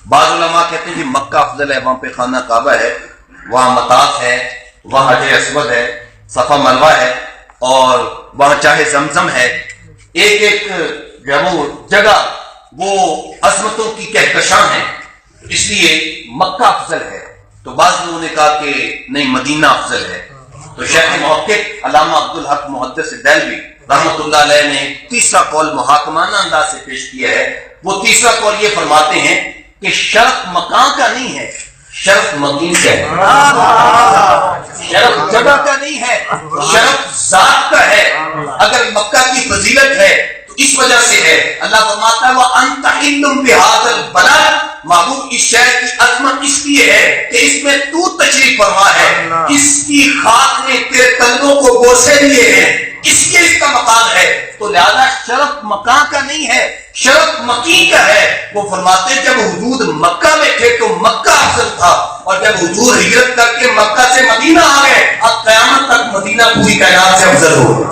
بعض علماء کہتے ہیں کہ مکہ افضل ہے، وہاں پہ خانہ کعبہ ہے، وہاں مطاف ہے، وہاں حجر اسود ہے، صفا مروہ ہے، اور وہاں چاہے زمزم ہے. ایک ایک وہ جگہ وہ عظمتوں کی کہکشاں ہے، اس لیے مکہ افضل ہے. تو بعض لوگوں نے کہا کہ نہیں مدینہ افضل ہے. تو شیخ محقق علامہ عبدالحق محدث دہلوی رحمۃ اللہ علیہ نے تیسرا قول محاکمانہ انداز سے پیش کیا ہے. وہ تیسرا قول یہ فرماتے ہیں کہ شرف مکان کا نہیں ہے، شرف مکین کا ہے. شرف جگہ کا نہیں ہے، شرف ذات کا ہے. اگر مکہ کی فضیلت ہے تو اس وجہ سے ہے. اللہ فرماتا ہے وَأَنْتَ حِلٌّ بِهَٰذَا الْبَلَدِ، محبوب اس شہر کی عظمت اس لیے ہے کہ اس میں تو تشریف فرما ہے، اس کی خاک نے تیرے کندھوں کو بوسے دیے ہیں، اس لیے اس کا مقام ہے. تو لہذا شرف مکان کا نہیں ہے، شرف مکین کا ہے. وہ فرماتے ہیں جب حضور مکہ میں تھے تو مکہ افضل تھا، اور جب حضور ہجرت کر کے مکہ سے مدینہ آ گئے اب قیامت تک مدینہ پوری کائنات سے افضل ہو.